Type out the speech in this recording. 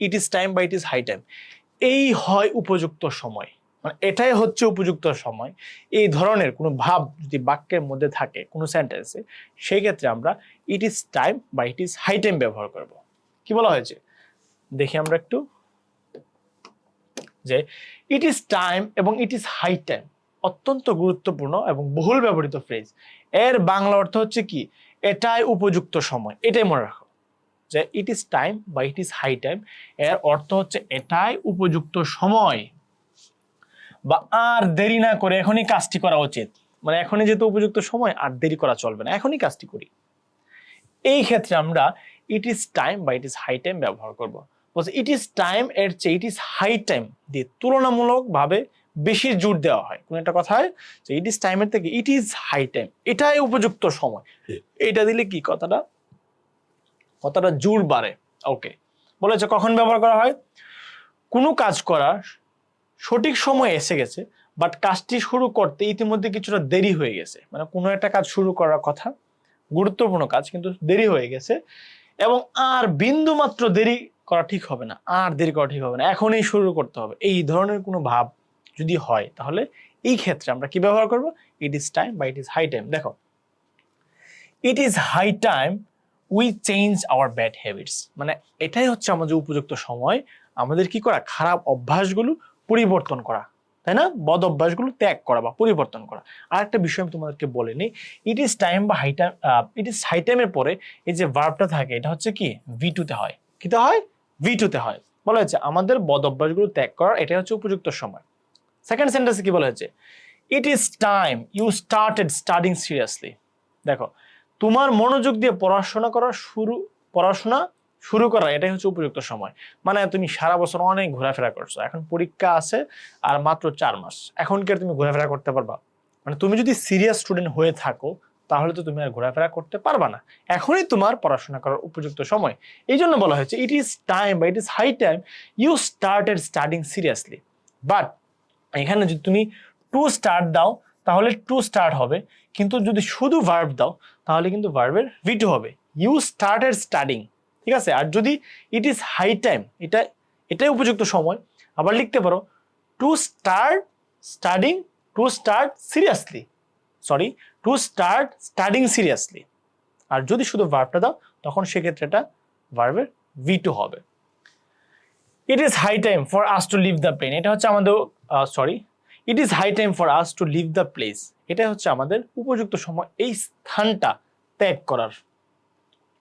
It is time বা it is high time, এই হয় উপযুক্ত সময়, মানে এটাই হচ্ছে উপযুক্ত সময়, এই ধরনের কোনো ভাব যদি বাক্যের মধ্যে থাকে কোনো সেন্টেন্সে, সেই ক্ষেত্রে আমরা ইট ইজ টাইম বা ইট ইজ হাই টাইম ব্যবহার করব। কি বলা হয়েছে দেখি আমরা একটু, যে ইট ইজ টাইম এবং ইট ইজ হাই টাইম অত্যন্ত গুরুত্বপূর্ণ এবং বহুল ব্যবহৃত ফ্রেজ। এর বাংলা অর্থ হচ্ছে কি, এটাই উপযুক্ত সময়। এটাই মনে রাখো যে ইট ইজ টাইম বা ইট ইজ হাই টাইম এর অর্থ হচ্ছে এটাই উপযুক্ত সময়, বা আর দেরি না করে এখনই কাজটি করা উচিত। মানে এখনই যেহেতু উপযুক্ত সময়, আর দেরি করা চলবে না, এখনই কাজটি করি। এই ক্ষেত্রে আমরা ইট ইজ টাইম বা ইট ইজ হাই টাইম ব্যবহার করব। বলছে ইট ইজ টাইম এর চেয়ে ইট ইজ হাই টাইম দিয়ে তুলনামূলকভাবে বেশি জোর দেওয়া হয়। কোন একটা কথায় যে ইট ইজ টাইমের থেকে ইট ইজ হাই টাইম, এটাই উপযুক্ত সময়, এটা দিলে কি কথাটা জোর বাড়ে। ওকে, বলেছে কখন ব্যবহার করা হয়, কোনো কাজ করার সঠিক সময় এসে গেছে, বাট কাজটি শুরু করতে ইতিমধ্যে কিছুটা দেরি হয়ে গেছে। মানে কোনো একটা কাজ শুরু করার কথা, গুরুত্বপূর্ণ কাজ, কিন্তু দেরি হয়ে গেছে এবং আর বিন্দু মাত্র দেরি করা ঠিক হবে না, আর দেরি করা ঠিক হবে না, এখনই শুরু করতে হবে, এই ধরনের কোনো ভাব যদি হয়, তাহলে এই ক্ষেত্রে আমরা কি ব্যবহার করব, ইট ইজ টাইম বা ইট ইজ হাই টাইম। দেখো, it is high time we change our bad habits, মানে এটাই হচ্ছে আমাদের উপযুক্ত সময় আমাদের কি করা, খারাপ অভ্যাসগুলো পরিবর্তন করা, তাই না, বদ অভ্যাসগুলো ত্যাগ করা বা পরিবর্তন করা। আর একটা বিষয় আমি তোমাদেরকে বলে নিই, ইট ইজ টাইম বা high time, it is high টাইমের পরে এই যে ভার্বটা থাকে, এটা হচ্ছে কি V2 তে হয়। কিতে হয়, V2 তে হয়। বলা হচ্ছে আমাদের বদ অভ্যাসগুলো ত্যাগ করার এটাই হচ্ছে উপযুক্ত সময়। সেকেন্ড সেন্টেন্সে কি বলা হচ্ছে, it is time you started studying seriously. দেখো, তোমার মনোযোগ দিয়ে পড়াশোনা শুরু করা এটাই হচ্ছে উপযুক্ত সময়। মানে তুমি সারা বছর অনেক ঘোরাফেরা করছো, এখন পরীক্ষা আছে আর মাত্র 4 মাস, এখন কি আর তুমি ঘোরাফেরা করতে পারবা? মানে তুমি যদি সিরিয়াস স্টুডেন্ট হয়ে থাকো, তাহলে তো তুমি আর ঘোরাফেরা করতে পারবা না, এখনই তোমার পড়াশোনা করার উপযুক্ত সময়। এই জন্য বলা হয়েছে ইট ইজ টাইম বা it is high time you started studying seriously. But এখানে যদি তুমি টু স্টার্ট দাও তাহলে টু স্টার্ট হবে, কিন্তু যদি শুধু ভার্ব দাও তাহলে কিন্তু ভার্বের V2 হবে, ইউ স্টার্টেড স্টাডিং। ঠিক আছে, আর যদি ইট ইজ হাই টাইম, এটাই উপযুক্ত সময়, আবার লিখতে পারো to start studying, to start seriously, sorry, to start studying seriously. আর যদি শুধু ভার্বটা দাও তখন সেক্ষেত্রে এটা ভার্বের V2 হবে। It is high time for us to leave the plane, এটা হচ্ছে আমাদের it is high time for us to leave the place, এটা হচ্ছে আমাদের উপযুক্ত সময় এই স্থানটা ত্যাগ করার।